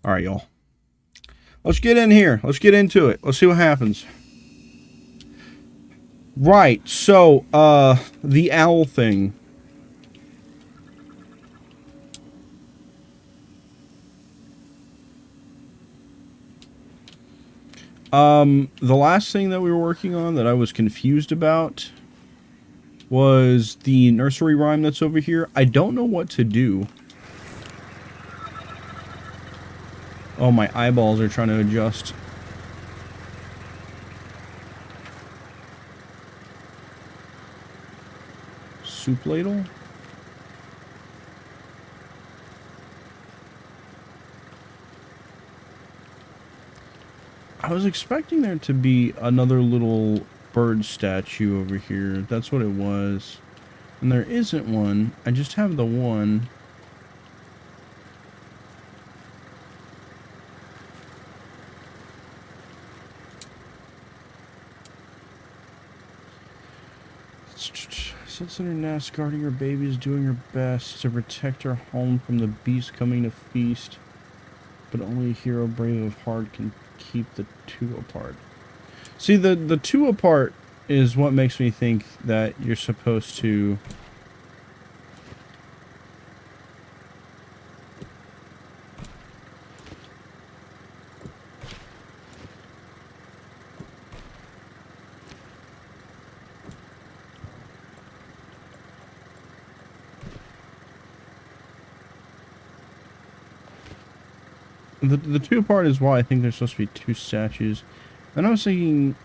All right, y'all. Let's get in here. Let's get into it. Let's see what happens. Right, so, the owl thing. The last thing that we were working on that I was confused about was the nursery rhyme that's over here. I don't know what to do. Oh, my eyeballs are trying to adjust. Soup ladle? I was expecting there to be another little bird statue over here. That's what it was. And there isn't one. I just have the one. Sits in her nest, guarding her babies, doing her best to protect her home from the beast coming to feast. But only a hero brave of heart can keep the two apart. See, the two apart is what makes me think that you're supposed to... The two apart is why I think there's supposed to be two statues. And I was thinking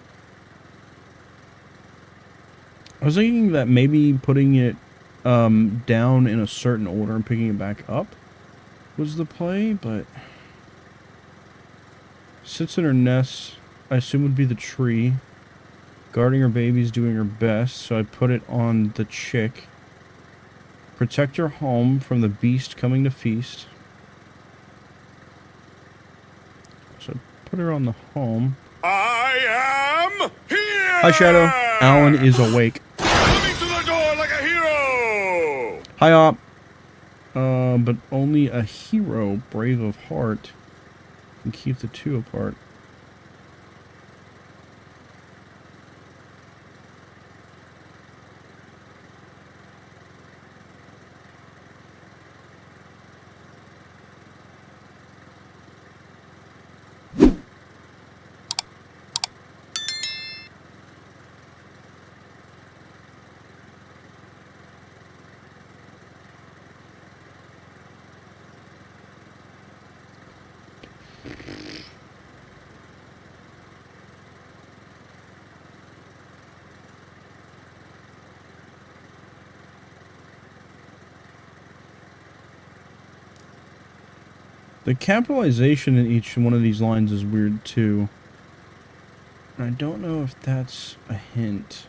that maybe putting it down in a certain order and picking it back up was the play, but sits in her nest, I assume would be the tree, guarding her babies, doing her best, so I put it on the chick. Protect her home from the beast coming to feast. So put her on the home. I am here! Hi, Shadow. Alan is awake. Coming to the door like a hero! Hi, Op. But only a hero, brave of heart, can keep the two apart. The capitalization in each one of these lines is weird too. I don't know if that's a hint.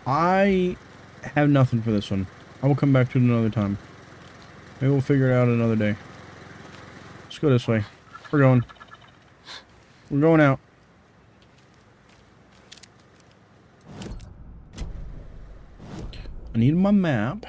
I have nothing for this one. I will come back to it another time. Maybe we'll figure it out another day. Let's go this way. We're going. We're going out. I need my map.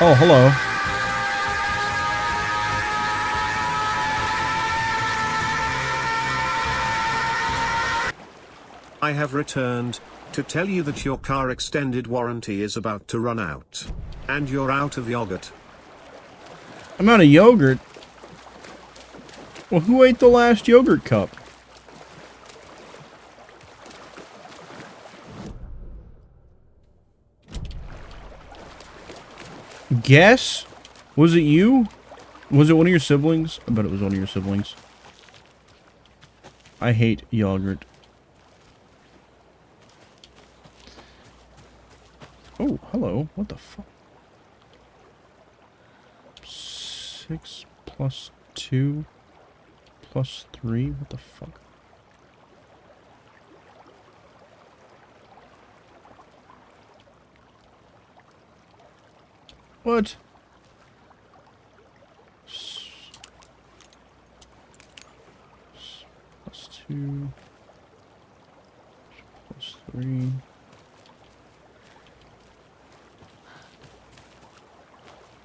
Oh, hello. I have returned to tell you that your car extended warranty is about to run out. And you're out of yogurt. I'm out of yogurt. Well, who ate the last yogurt cup? Guess? Was it you? Was it one of your siblings? I bet it was one of your siblings. I hate yogurt. Oh, hello. What the fuck? 6 plus 2 plus 3? What the fuck? What? Plus 2 plus 3.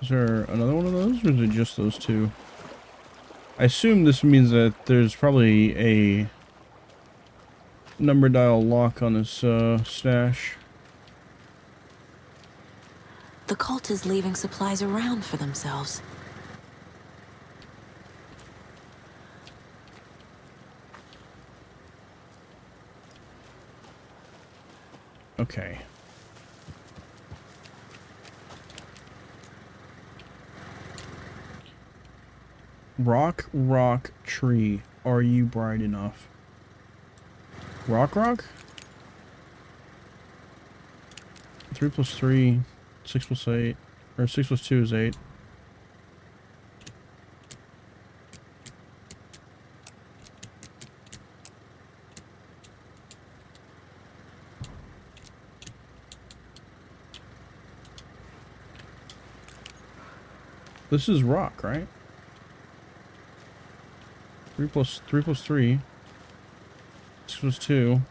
Is there another one of those, or is it just those two? I assume this means that there's probably a number dial lock on this stash. The cult is leaving supplies around for themselves. Okay. Rock, tree. Are you bright enough? Rock? 3 plus 3, 6 plus 8, or 6 plus 2 is 8. This is rock, right? 3 plus 3 plus 3. 6 plus 2.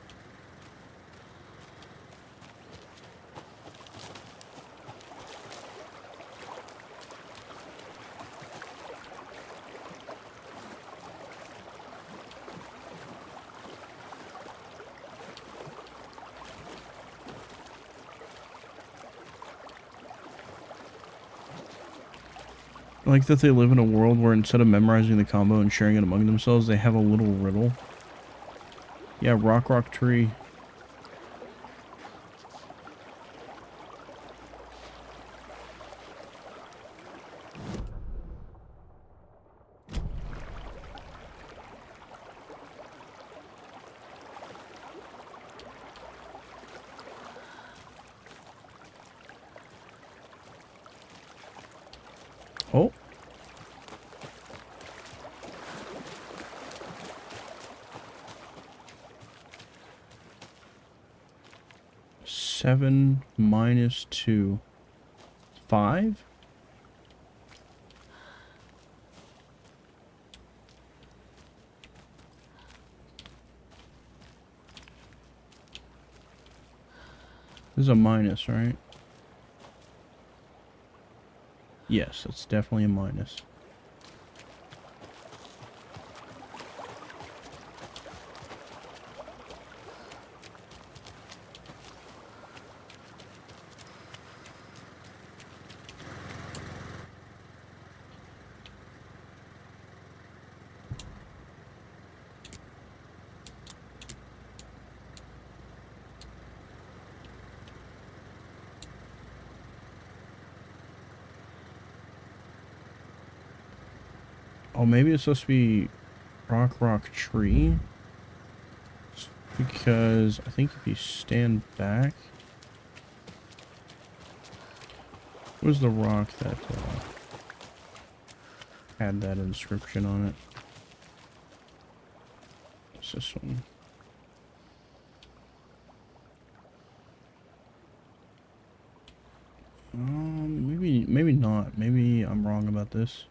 I like that they live in a world where instead of memorizing the combo and sharing it among themselves, they have a little riddle. Yeah, rock, tree. Oh. Seven minus 2. 5? This is a minus, right? Yes, it's definitely a minus. Oh, maybe it's supposed to be rock, tree. Because I think if you stand back... Where's the rock that had that inscription on it? It's this one. Maybe not. Maybe I'm wrong about this.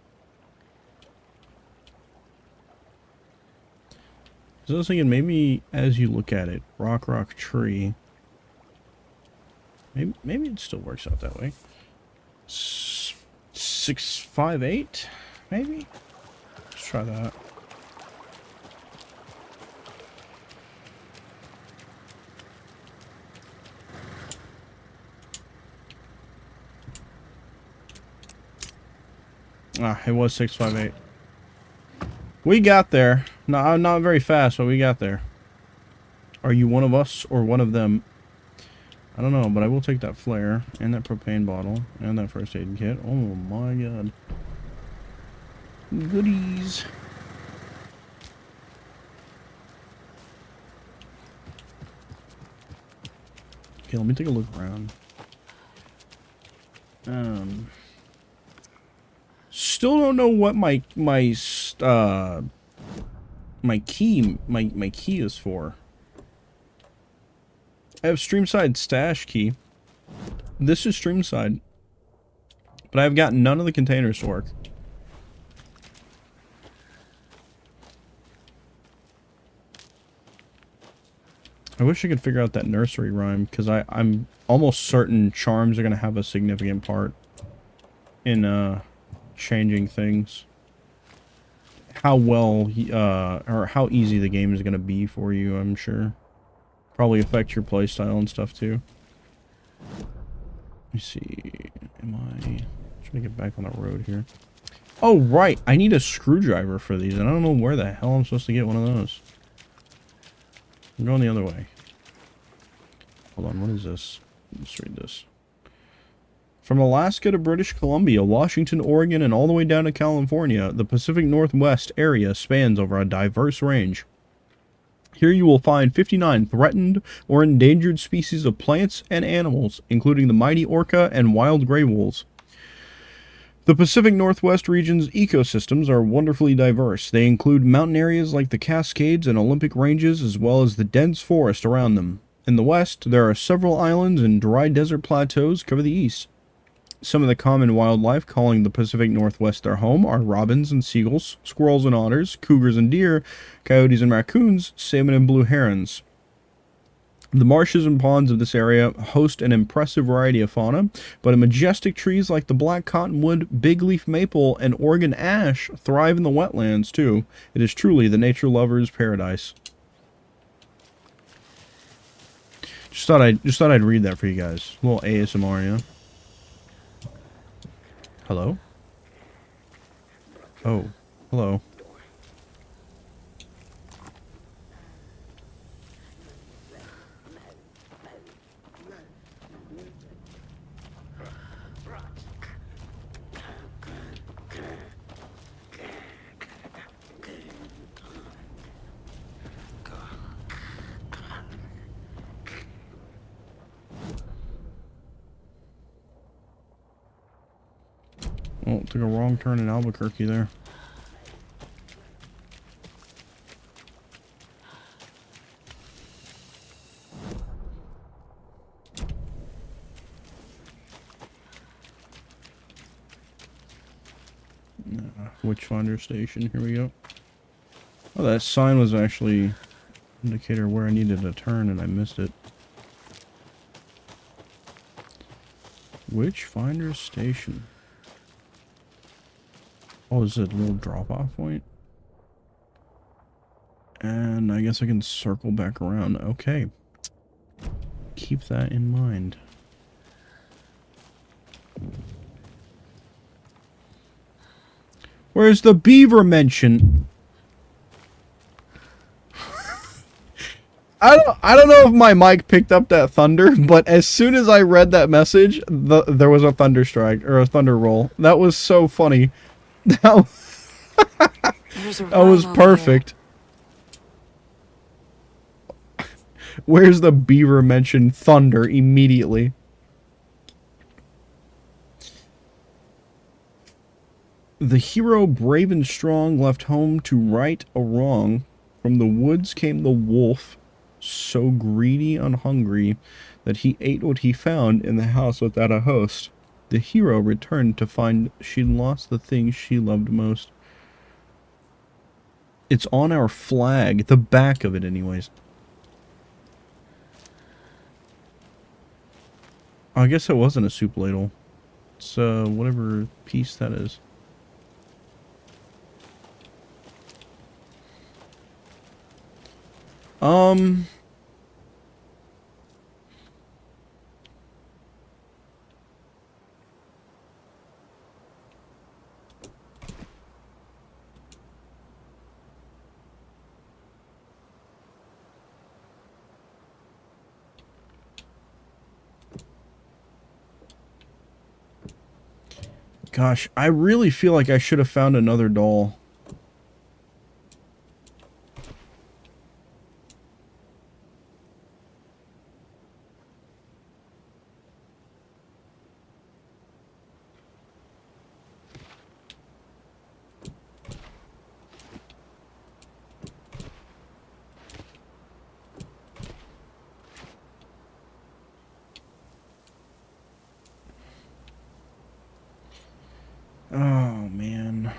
So I was thinking maybe as you look at it, rock, tree. Maybe it still works out that way. 6, 5, 8, maybe. Let's try that. Ah, it was 658. We got there. No, not very fast, but we got there. Are you one of us or one of them? I don't know, but I will take that flare and that propane bottle and that first aid kit. Oh my god. Goodies. Okay, let me take a look around. Still don't know what my key is for. I have Streamside stash key. This is Streamside, but I've got none of the containers to work. I wish I could figure out that nursery rhyme, because I'm almost certain charms are going to have a significant part in changing things. How well, or how easy the game is going to be for you, I'm sure. Probably affect your playstyle and stuff too. Let me see. Am I trying to get back on the road here? Oh, right. I need a screwdriver for these, and I don't know where the hell I'm supposed to get one of those. I'm going the other way. Hold on, what is this? Let's read this. From Alaska to British Columbia, Washington, Oregon, and all the way down to California, the Pacific Northwest area spans over a diverse range. Here you will find 59 threatened or endangered species of plants and animals, including the mighty orca and wild gray wolves. The Pacific Northwest region's ecosystems are wonderfully diverse. They include mountain areas like the Cascades and Olympic Ranges, as well as the dense forest around them. In the west, there are several islands and dry desert plateaus cover the east. Some of the common wildlife calling the Pacific Northwest their home are robins and seagulls, squirrels and otters, cougars and deer, coyotes and raccoons, salmon and blue herons. The marshes and ponds of this area host an impressive variety of fauna, but majestic trees like the black cottonwood, big leaf maple, and Oregon ash thrive in the wetlands too. It is truly the nature lover's paradise. Just thought I'd read that for you guys. A little ASMR, yeah. Hello? Oh, hello. Oh, took a wrong turn in Albuquerque there. Witchfinder Station, here we go. Oh, that sign was actually an indicator where I needed to turn and I missed it. Witchfinder Station. Oh, is it a little drop-off point? And I guess I can circle back around. Okay. Keep that in mind. Where's the beaver mention? I don't know if my mic picked up that thunder, but as soon as I read that message, there was a thunder strike or a thunder roll. That was so funny. That was perfect. Where's the beaver mention thunder immediately? The hero, brave and strong, left home to right a wrong. From the woods came the wolf, so greedy and hungry that he ate what he found in the house without a host. The hero returned to find she'd lost the thing she loved most. It's on our flag, the back of it anyways. Oh, I guess it wasn't a soup ladle. It's whatever piece that is. Gosh, I really feel like I should have found another doll. Oh, man.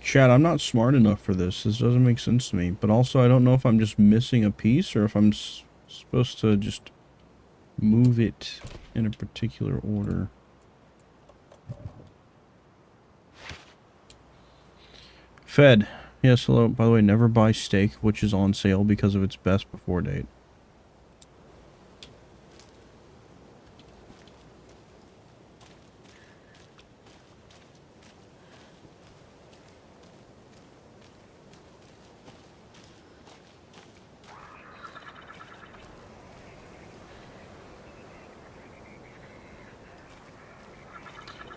Chad, I'm not smart enough for this. This doesn't make sense to me. But also, I don't know if I'm just missing a piece or if I'm supposed to just move it in a particular order. Fed. Yes, hello. By the way, never buy steak, which is on sale because of its best before date.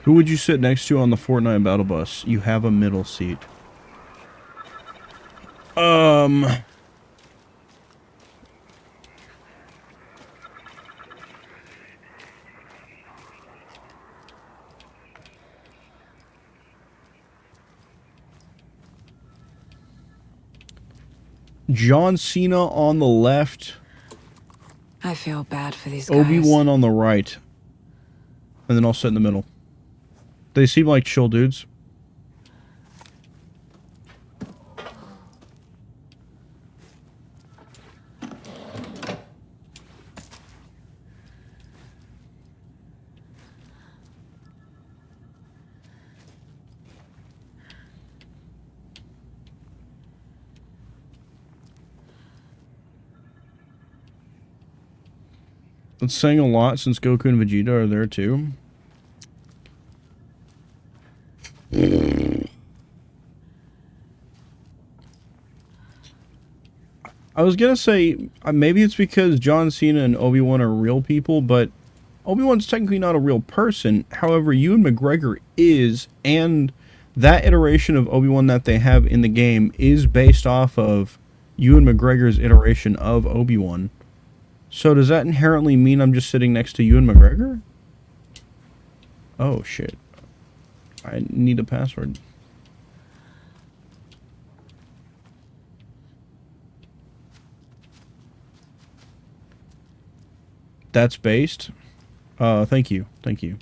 Who would you sit next to on the Fortnite battle bus? You have a middle seat. John Cena on the left, I feel bad for these guys. Obi-Wan on the right, and then I'll sit in the middle. They seem like chill dudes. It's saying a lot since Goku and Vegeta are there too. I was gonna say, maybe it's because John Cena and Obi-Wan are real people, but Obi-Wan's technically not a real person. However, Ewan McGregor is, and that iteration of Obi-Wan that they have in the game is based off of Ewan McGregor's iteration of Obi-Wan. So does that inherently mean I'm just sitting next to Ewan McGregor? Oh, shit. I need a password. That's based? Thank you. Thank you.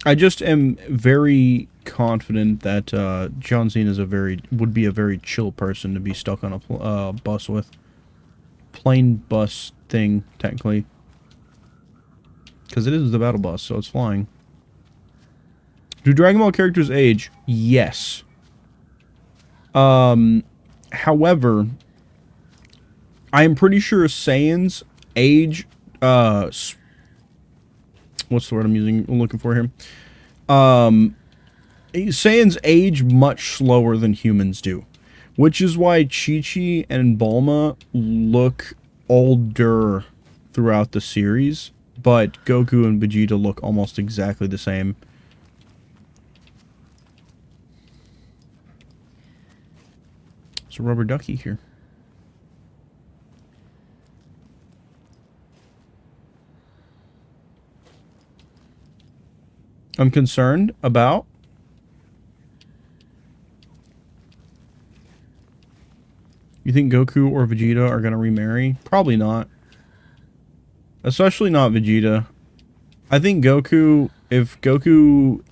I just am very confident that John Cena is would be a very chill person to be stuck on a bus with. Plane bus thing, technically. Because it is the battle bus, so it's flying. Do Dragon Ball characters age? Yes. However, I am pretty sure Saiyans age, what's the word I'm looking for here? Saiyans age much slower than humans do, which is why Chi-Chi and Bulma look older throughout the series, but Goku and Vegeta look almost exactly the same. There's a rubber ducky here. I'm concerned about... You think Goku or Vegeta are going to remarry? Probably not. Especially not Vegeta. I think Goku, if Goku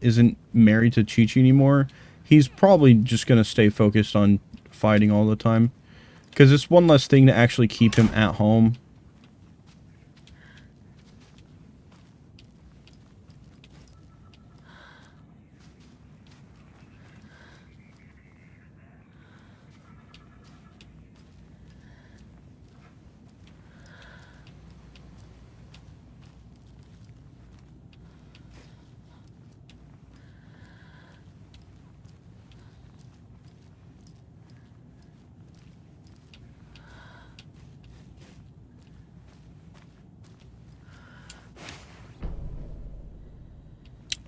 isn't married to Chi-Chi anymore, he's probably just going to stay focused on fighting all the time. Because it's one less thing to actually keep him at home.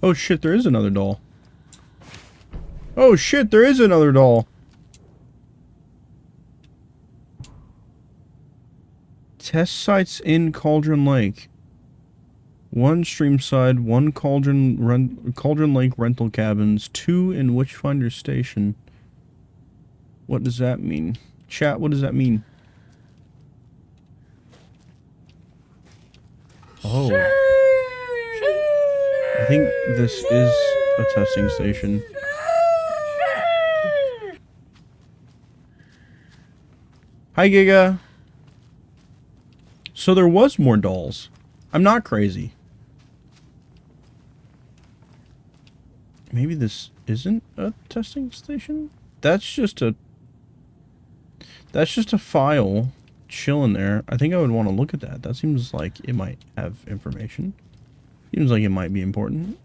Oh shit, there is another doll. Oh shit, there is another doll. Test sites in Cauldron Lake. One Streamside, one Cauldron Lake rental cabins, 2 in Witchfinder Station. What does that mean? Chat, what does that mean? Oh. I think this is a testing station. Hi, Giga. So there was more dolls. I'm not crazy. Maybe this isn't a testing station? That's just a file chilling there. I think I would want to look at that. That seems like it might have information. Seems like it might be important.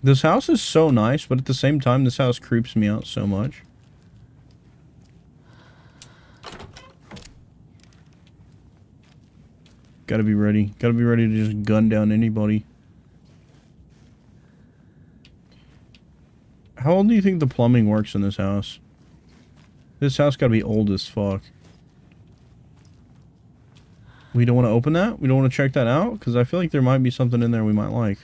This house is so nice, but at the same time, this house creeps me out so much. Gotta be ready. Gotta be ready to just gun down anybody. How old do you think the plumbing works in this house? This house gotta be old as fuck. We don't want to open that? We don't want to check that out? Because I feel like there might be something in there we might like.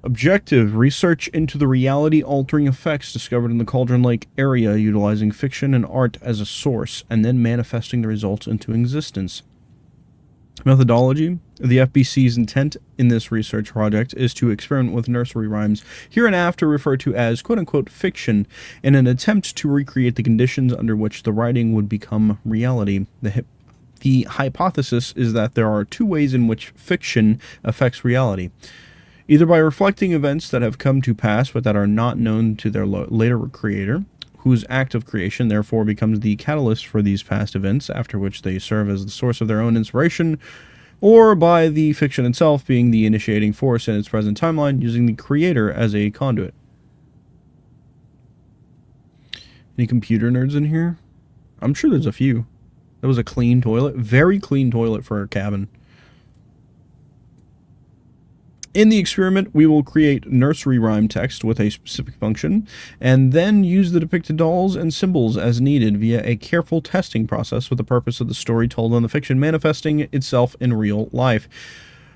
Objective: research into the reality-altering effects discovered in the Cauldron Lake area utilizing fiction and art as a source, and then manifesting the results into existence. Methodology: the FBC's intent in this research project is to experiment with nursery rhymes, hereinafter referred to as quote-unquote fiction, in an attempt to recreate the conditions under which the writing would become reality. The hypothesis is that there are 2 ways in which fiction affects reality. Either by reflecting events that have come to pass but that are not known to their later creator, whose act of creation therefore becomes the catalyst for these past events, after which they serve as the source of their own inspiration, or by the fiction itself being the initiating force in its present timeline, using the creator as a conduit. Any computer nerds in here? I'm sure there's a few. That was a clean toilet. Very clean toilet for a cabin. In the experiment, we will create nursery rhyme text with a specific function, and then use the depicted dolls and symbols as needed via a careful testing process with the purpose of the story told in the fiction manifesting itself in real life.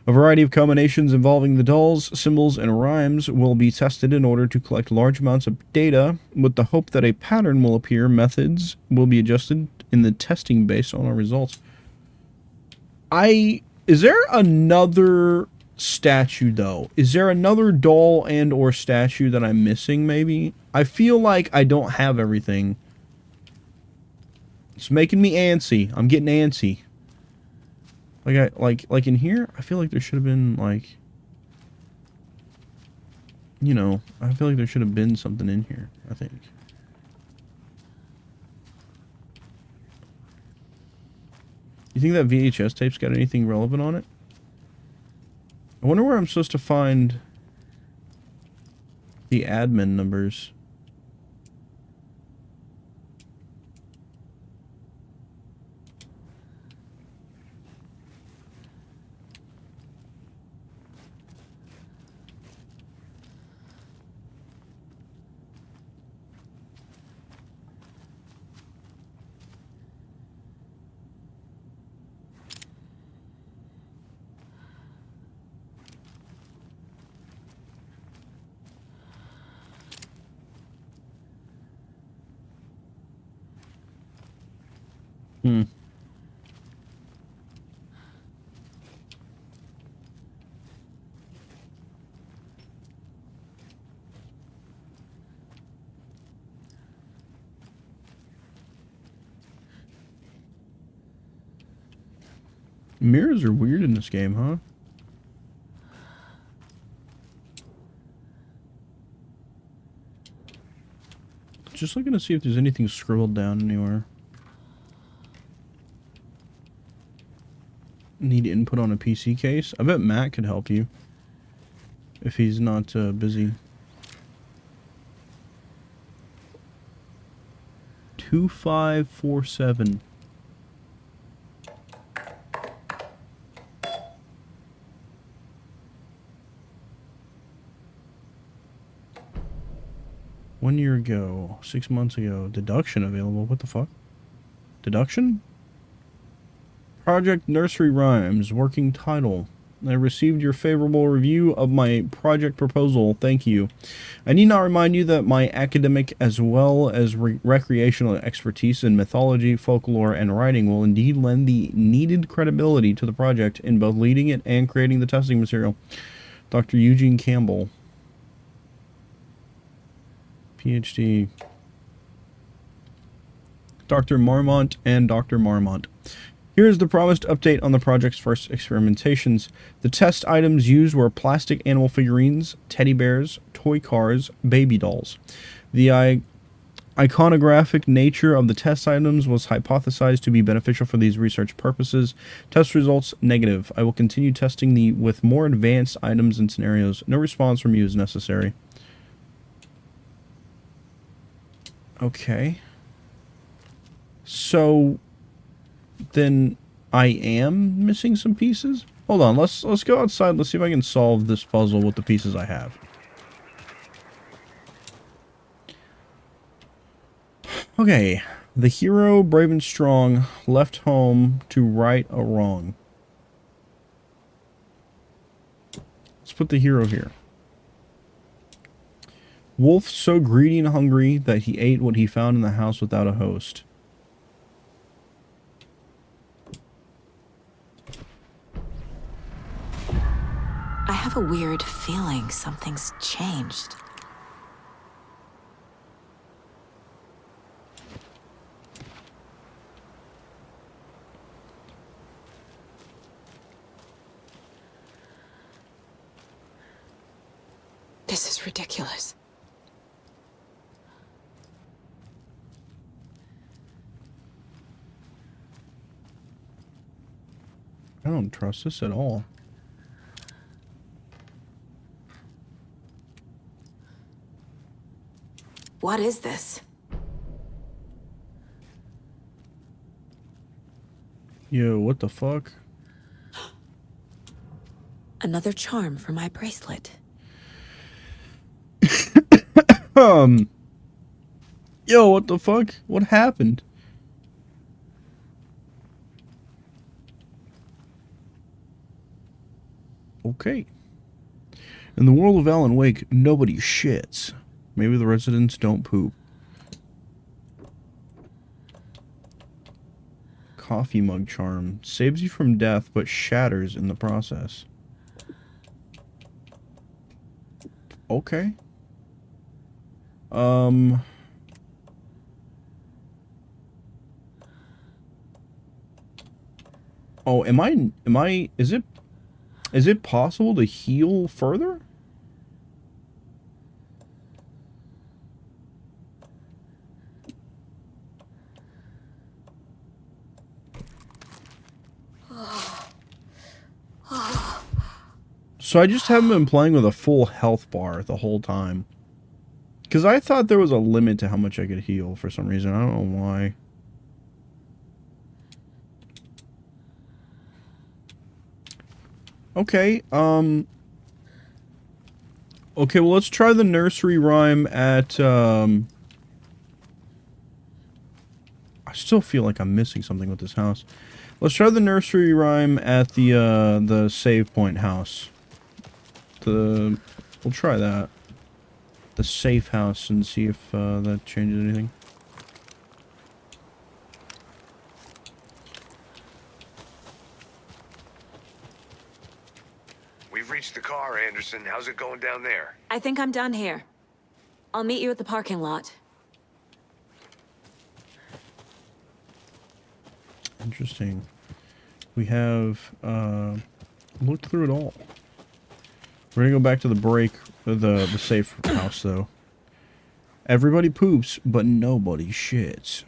A variety of combinations involving the dolls, symbols, and rhymes will be tested in order to collect large amounts of data, with the hope that a pattern will appear. Methods will be adjusted in the testing based on our results. Is there another statue though? Is there another doll and or statue that I'm missing maybe? I feel like I don't have everything. It's making me antsy. I'm getting antsy. Like in here, I feel like there should have been like, you know, I feel like there should have been something in here, I think. You think that VHS tape's got anything relevant on it? I wonder where I'm supposed to find the admin numbers. Mirrors are weird in this game, huh? Just looking to see if there's anything scribbled down anywhere. Need input on a PC case? I bet Matt could help you. if he's not busy. 2547. One year ago, 6 months ago, deduction available. What the fuck? Deduction? Project Nursery Rhymes, working title. I received your favorable review of my project proposal. Thank you. I need not remind you that my academic as well as recreational expertise in mythology, folklore, and writing will indeed lend the needed credibility to the project in both leading it and creating the testing material. Dr. Eugene Campbell. PhD. Dr. Marmont and Dr. Marmont. Here is the promised update on the project's first experimentations. The test items used were plastic animal figurines, teddy bears, toy cars, baby dolls. The iconographic nature of the test items was hypothesized to be beneficial for these research purposes. Test results negative. I will continue testing with more advanced items and scenarios. No response from you is necessary. Okay. So then I am missing some pieces? Hold on, let's go outside. Let's see if I can solve this puzzle with the pieces I have. Okay. The hero, brave and strong, left home to right a wrong. Let's put the hero here. Wolf so greedy and hungry that he ate what he found in the house without a host. I have a weird feeling something's changed. This is ridiculous. I don't trust this at all. What is this? Yo, what the fuck? Another charm for my bracelet. Yo, what the fuck? What happened? Okay. In the world of Alan Wake, nobody shits. Maybe the residents don't poop. Coffee mug charm. Saves you from death, but shatters in the process. Okay. Oh, is it possible to heal further? So I just haven't been playing with a full health bar the whole time. Because I thought there was a limit to how much I could heal for some reason. I don't know why. Okay, okay, well, let's try the nursery rhyme at, I still feel like I'm missing something with this house. Let's try the nursery rhyme at the save point house. We'll try that. The safe house and see if, that changes anything. We've reached the car, Anderson. How's it going down there? I think I'm done here. I'll meet you at the parking lot. Interesting. We have, looked through it all. We're gonna go back to the the safe house, though. Everybody poops, but nobody shits.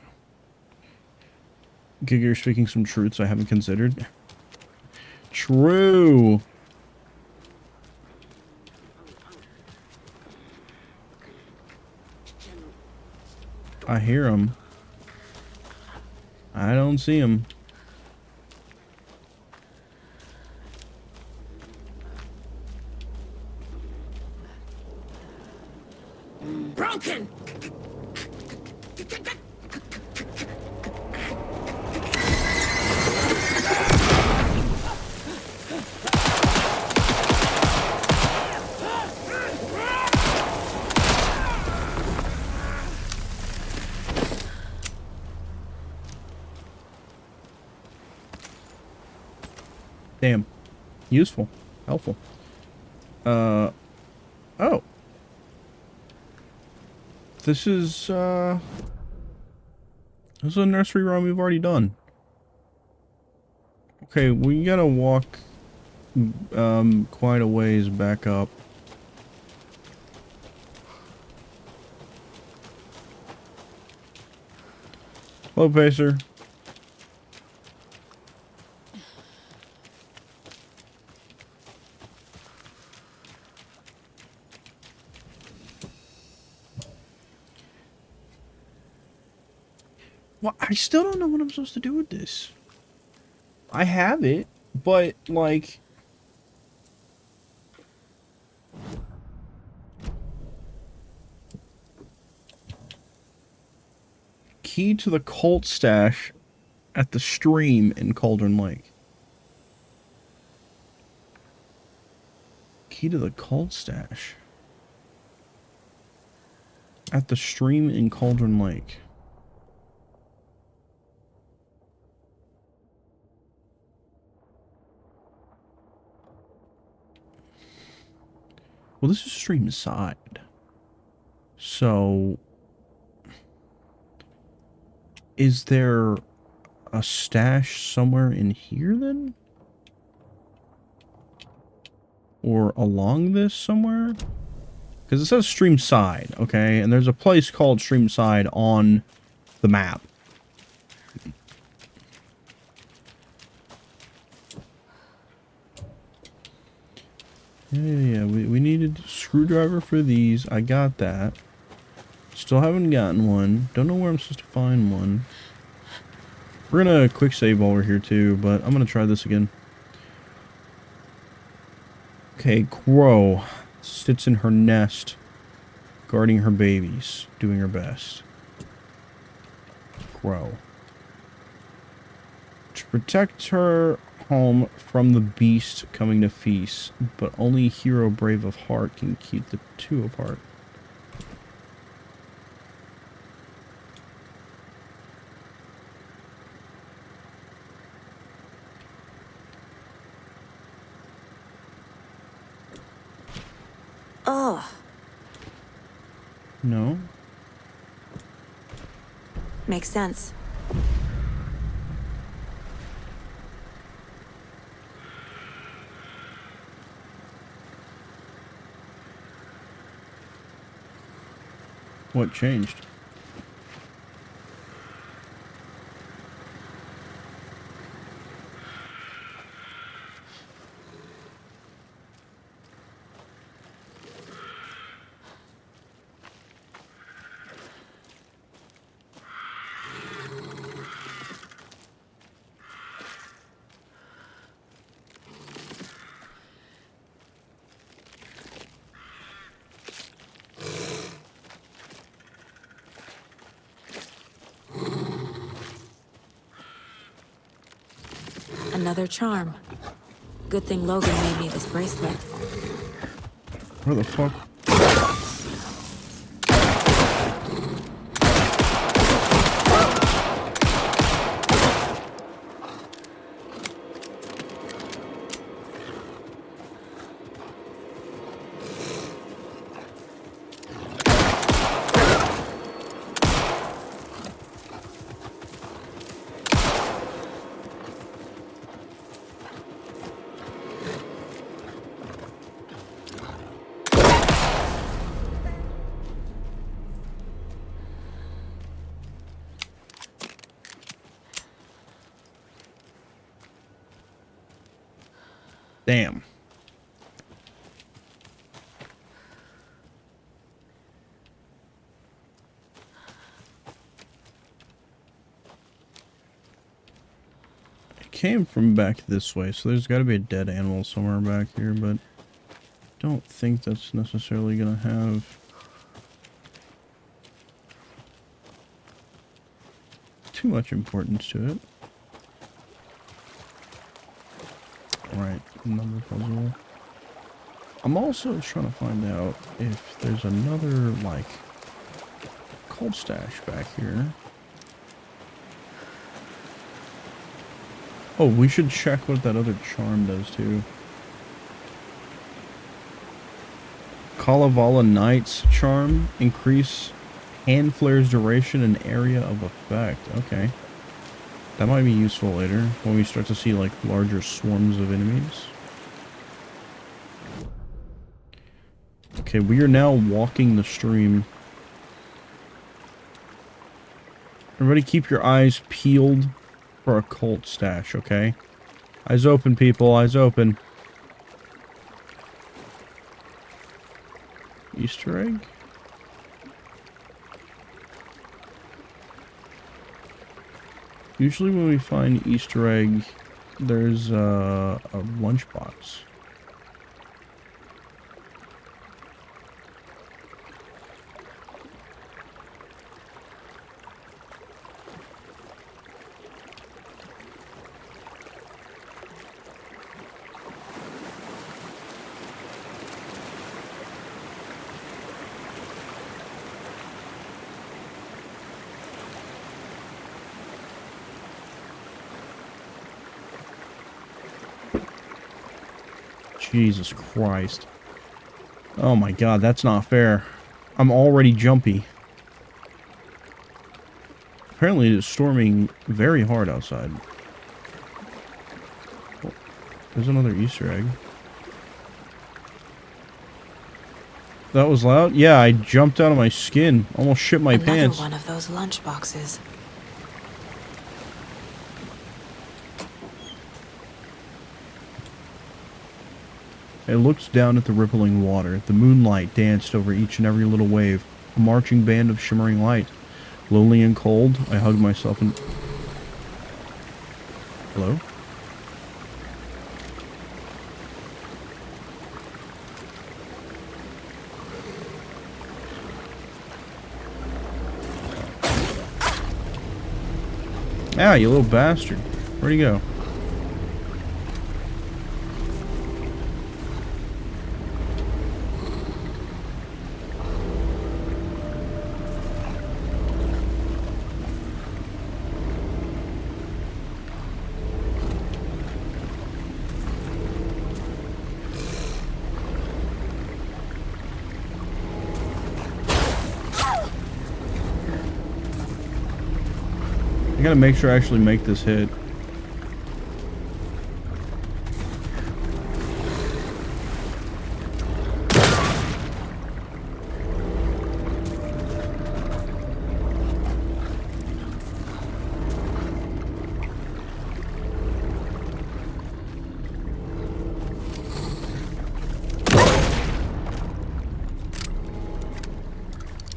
Giga, you're speaking some truths I haven't considered. True. I hear him. I don't see him. Broken! Damn. Useful. Helpful. Oh. This is a nursery run we've already done. Okay, we gotta walk quite a ways back up. Hello, Pacer. Well, I still don't know what I'm supposed to do with this. I have it, but, like... Key to the cult stash at the stream in Cauldron Lake. Key to the cult stash at the stream in Cauldron Lake. Well, this is stream side. So, is there a stash somewhere in here then? Or along this somewhere? Because it says stream side, okay? And there's a place called stream side on the map. Yeah, we needed a screwdriver for these. I got that. Still haven't gotten one. Don't know where I'm supposed to find one. We're gonna quick save while we're here too, but I'm gonna try this again. Okay, Crow sits in her nest, guarding her babies, doing her best. Crow. To protect her home from the beast coming to feast, but only hero brave of heart can keep the two apart. Oh, No? makes sense. What changed? Another charm. Good thing Logan made me this bracelet. Where the fuck? Damn. came from back this way, so there's got to be a dead animal somewhere back here, but don't think that's necessarily going to have too much importance to it. Alright, another puzzle. I'm also trying to find out if there's another, like, cold stash back here. Oh, we should check what that other charm does, too. Kalevala Knight's charm. Increase hand flare's duration and area of effect. Okay. That might be useful later, when we start to see, like, larger swarms of enemies. Okay, we are now walking the stream. Everybody keep your eyes peeled for a cult stash, okay? Eyes open, people. Eyes open. Easter egg? Usually when we find Easter egg, there's a lunchbox. Jesus Christ. Oh my god, that's not fair. I'm already jumpy. Apparently it is storming very hard outside. Oh, there's another Easter egg. That was loud? Yeah, I jumped out of my skin. Almost shit my pants. Another one of those lunch boxes. I looked down at the rippling water. The moonlight danced over each and every little wave. A marching band of shimmering light. Lonely and cold, I hugged myself and... Hello? Ah, you little bastard. Where'd he go? I gotta make sure I actually make this hit.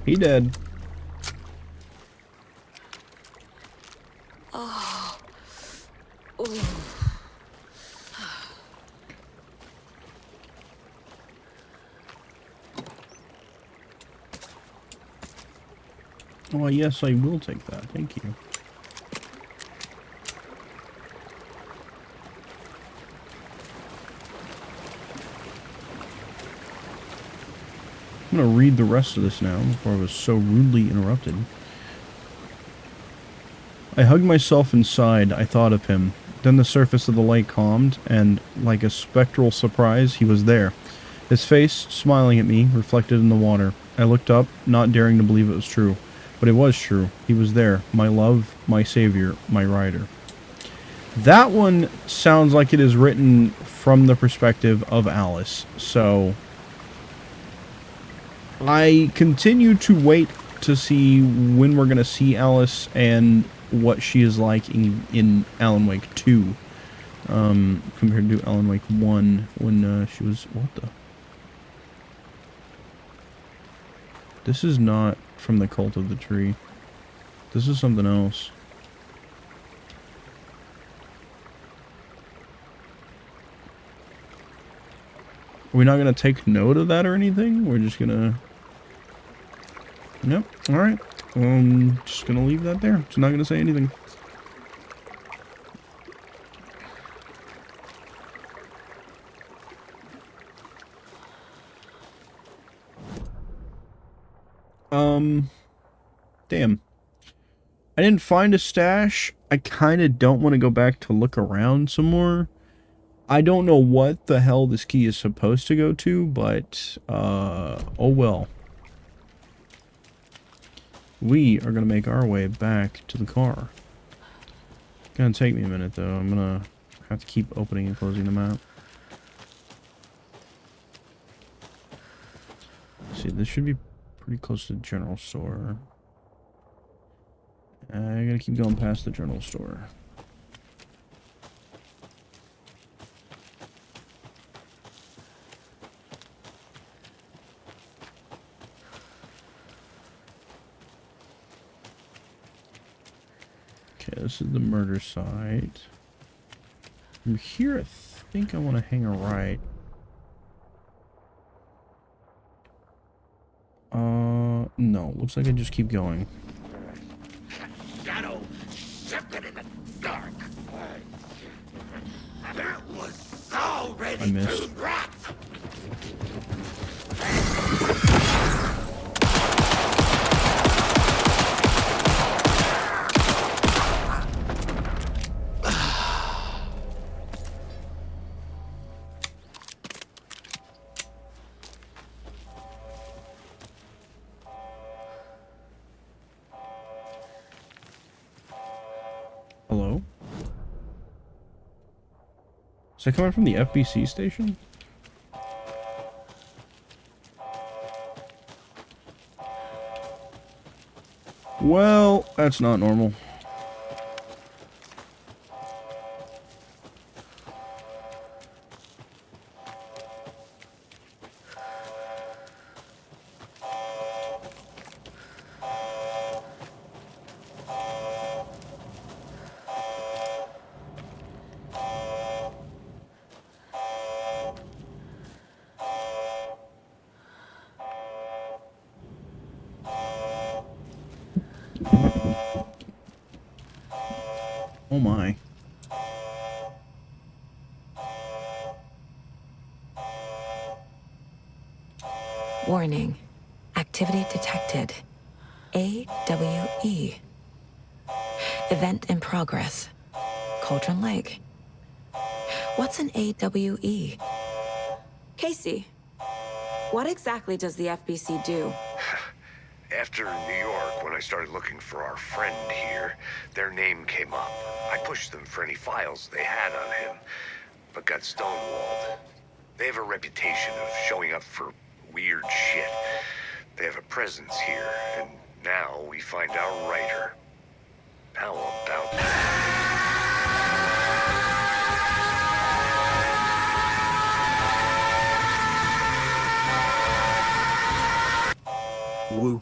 He dead. Oh, yes, I will take that. Thank you. I'm going to read the rest of this now before I was so rudely interrupted. I hugged myself and sighed. I thought of him. Then the surface of the lake calmed, and, like a spectral surprise, he was there. His face, smiling at me, reflected in the water. I looked up, not daring to believe it was true. But it was true. He was there. My love, my savior, my rider. That one sounds like it is written from the perspective of Alice. So I continue to wait to see when we're going to see Alice and what she is like in Alan Wake 2. Compared to Alan Wake 1 when she was... What the... This is not from the Cult of the Tree. This is something else. Are we not gonna take note of that or anything? We're just gonna... Nope. Alright. Just gonna leave that there. Just not gonna say anything. Damn. I didn't find a stash. I kind of don't want to go back to look around some more. I don't know what the hell this key is supposed to go to, but, oh well. We are going to make our way back to the car. Gonna take me a minute, though. I'm gonna have to keep opening and closing the map. See, this should be pretty close to the general store. I gotta keep going past the general store. Okay, this is the murder site. From here, I think I want to hang a right. No. Looks like I just keep going. Shadow shifted in the dark. That was already I missed. too rough. Hello? Is that coming from the FBC station? Well, that's not normal. Oh my. Warning. Activity detected. AWE. Event in progress. Cauldron Lake. What's an AWE? Casey, what exactly does the FBC do? After New York, when I started looking for our friend here, their name came up. I pushed them for any files they had on him, but got stonewalled. They have a reputation of showing up for weird shit. They have a presence here, and now we find our writer. How about that? Woo.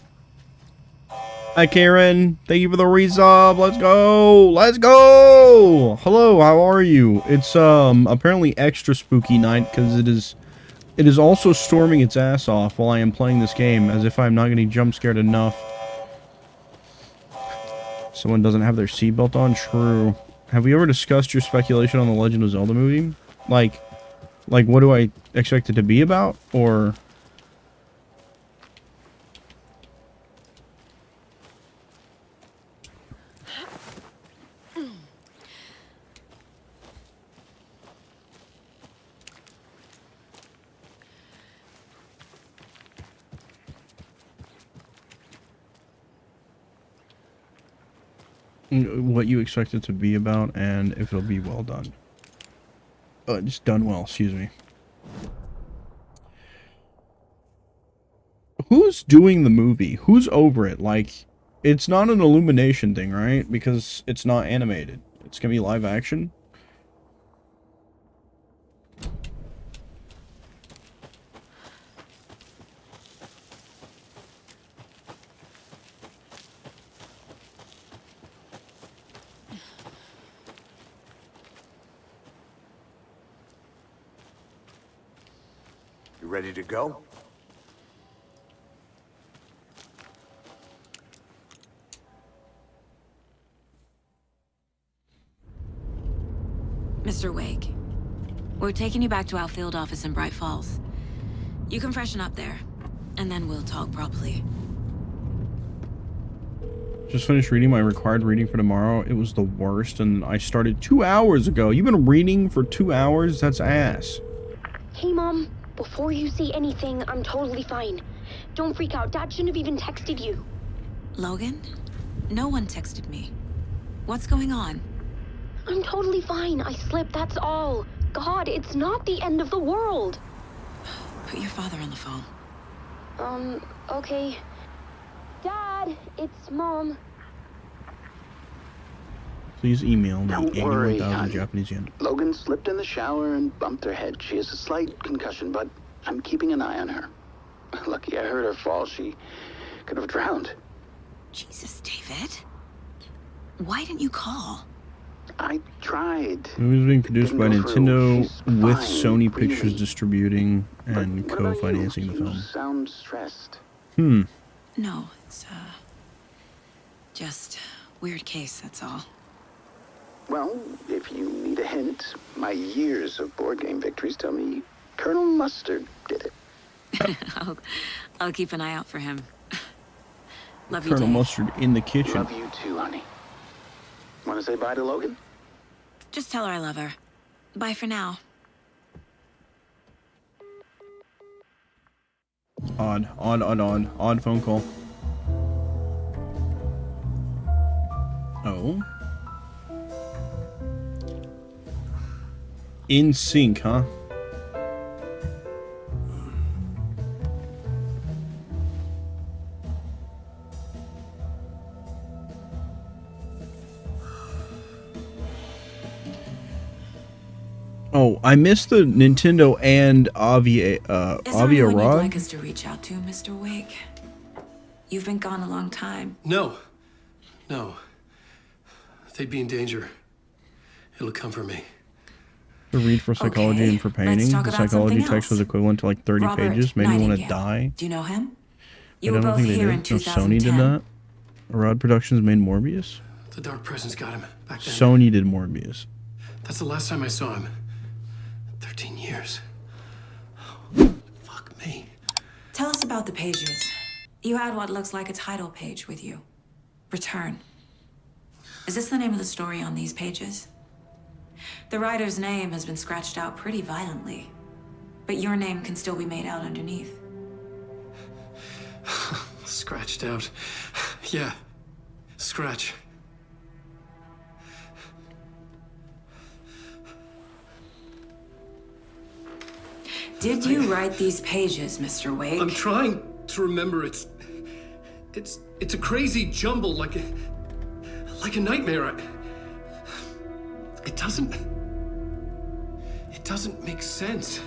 Hi, Karen. Thank you for the resub. Let's go. Let's go. Hello, how are you? It's apparently extra spooky night because it is also storming its ass off while I am playing this game, as if I'm not getting jump scared enough. Someone doesn't have their seatbelt on? True. Have we ever discussed your speculation on the Legend of Zelda movie? Like what do I expect it to be about? Or... what you expect it to be about, and if it'll be well done. Just done well, excuse me. Who's doing the movie? Who's over it? Like, it's not an Illumination thing, right? Because it's not animated. It's gonna be live action. You ready to go? Mr. Wake, we're taking you back to our field office in Bright Falls. You can freshen up there, and then we'll talk properly. Just finished reading my required reading for tomorrow. It was the worst, and I started 2 hours ago. You've been reading for 2 hours? That's ass. Hey, Mom. Before you say anything, I'm totally fine. Don't freak out. Dad shouldn't have even texted you. Logan? No one texted me. What's going on? I'm totally fine. I slipped, that's all. God, it's not the end of the world. Put your father on the phone. Okay. Dad, it's Mom. Please email me Don't worry, 81,000 honey. Japanese yen. Logan slipped in the shower and bumped her head. She has a slight concussion, but I'm keeping an eye on her. Lucky I heard her fall. She could have drowned. Jesus, David. Why didn't you call? I tried. The movie is being produced by Didn't go through. Nintendo She's with fine, Sony breathing. Pictures distributing and But what about you? co-financing the You film. sound stressed. No, it's, just weird case, that's all. Well, if you need a hint, my years of board game victories tell me Colonel Mustard did it. I'll keep an eye out for him. Love you, Colonel Dave. Mustard in the kitchen. Love you too, honey. Want to say bye to Logan? Just tell her I love her. Bye for now. Odd phone call. Oh. In sync, huh? Oh, I missed the Nintendo and Avia Is there Avia anyone you'd Rod. like us to reach out to, Mr. Wake? You've been gone a long time. No. They'd be in danger. It'll come for me. To read for psychology Okay, and for let's painting. talk The about psychology something text was else. equivalent to like 30 Robert pages. Made me want to Nightingale. die. Do you know him? But You I were don't both think they here did. in No, 2010. Sony did that. Rod Productions made Morbius. The Dark Presence got him back then. Sony did Morbius. That's the last time I saw him. 13 years. Fuck me. Tell us about the pages. You had what looks like a title page with you. Return. Is this the name of the story on these pages? The writer's name has been scratched out pretty violently, but your name can still be made out underneath. Scratched out. Yeah. Scratch. Did you write these pages, Mr. Wake? I'm trying to remember. It's a crazy jumble, like a nightmare. It doesn't make sense.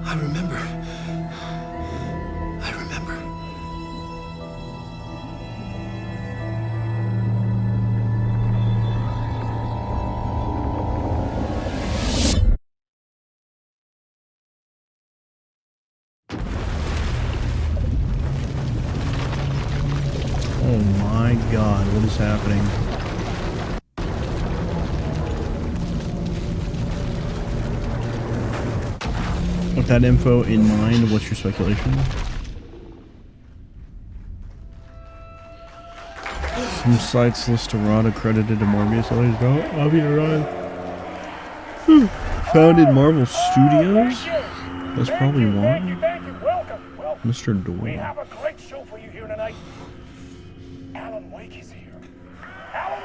I remember. Oh my god, what is happening? With that info in mind, what's your speculation? Some sites list a Rod accredited to Morbius, others don't. Avia Rod. Founded Marvel Studios? That's probably why. Mr. We Doyle. have a great show for you here tonight. Alan Wake is here. Alan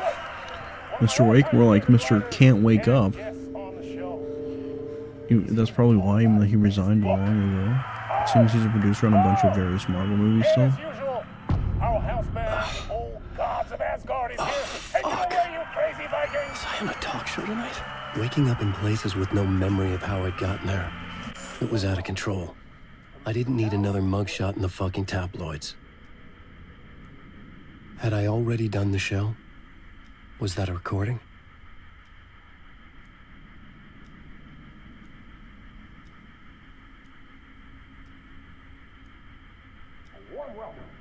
Wake. Mr. Wake, more like Mr. Can't Wake Up. Guests on the show. That's probably why even though he resigned a while ago. It seems he's a producer on a bunch of various Marvel movies still. As usual, our house band, Old Gods of Asgard, is here. Take it away, you crazy Vikings. Was I on a talk show tonight? Waking up in places with no memory of how I'd gotten there. It was out of control. I didn't need another mugshot in the fucking tabloids. Had I already done the show? Was that a recording?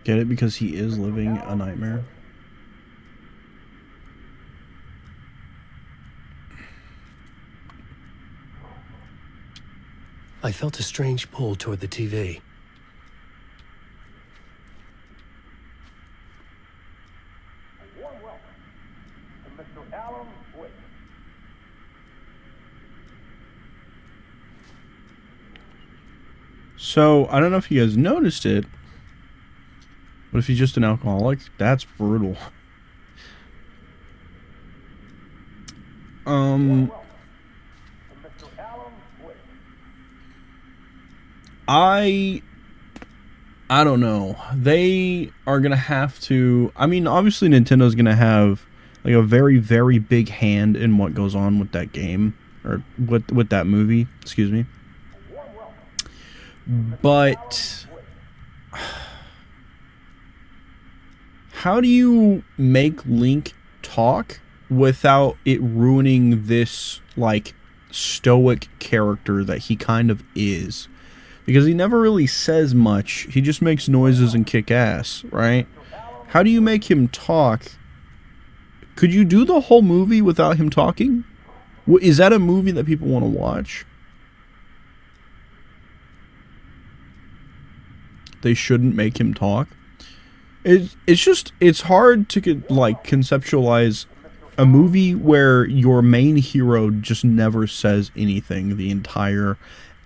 Get it? Because he is living a nightmare. I felt a strange pull toward the TV. A warm welcome to Mr. Alan Wake. So, I don't know if you guys noticed it, but if he's just an alcoholic, that's brutal. I don't know. They are going to have to... I mean, obviously Nintendo's going to have like a very, very big hand in what goes on with that game. Or with that movie. Excuse me. But... how do you make Link talk without it ruining this, like, stoic character that he kind of is? Because he never really says much. He just makes noises and kick ass, right? How do you make him talk? Could you do the whole movie without him talking? Is that a movie that people want to watch? They shouldn't make him talk. It's hard to like conceptualize a movie where your main hero just never says anything the entire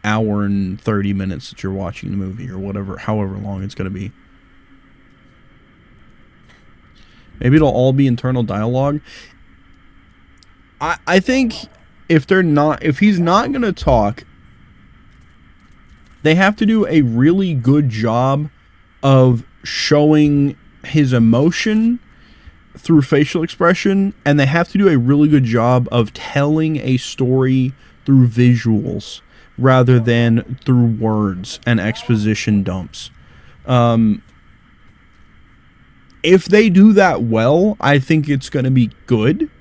hour and 30 minutes that you're watching the movie, or whatever, however long it's going to be. Maybe it'll all be internal dialogue. I think if he's not going to talk, they have to do a really good job of showing his emotion through facial expression, and they have to do a really good job of telling a story through visuals rather than through words and exposition dumps. If they do that well, I think it's going to be good.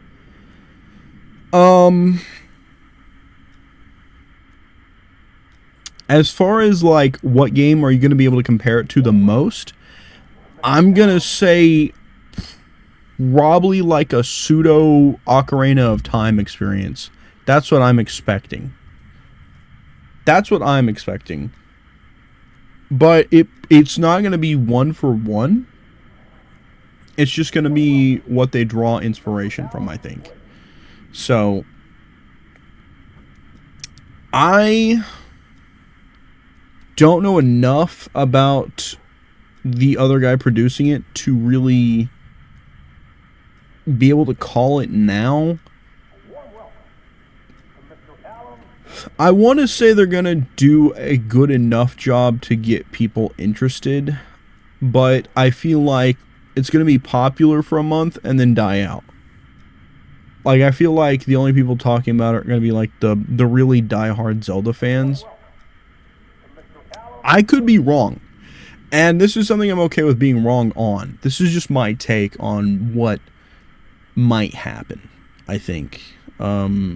As far as like what game are you going to be able to compare it to the most, I'm going to say probably like a pseudo Ocarina of Time experience. That's what I'm expecting. That's what I'm expecting. But it's not going to be one for one. It's just going to be what they draw inspiration from, I think. So, I don't know enough about the other guy producing it to really be able to call it now. I want to say they're going to do a good enough job to get people interested, but I feel like it's going to be popular for a month and then die out. Like, I feel like the only people talking about it are going to be like the really diehard Zelda fans. I could be wrong. And this is something I'm okay with being wrong on. This is just my take on what might happen, I think.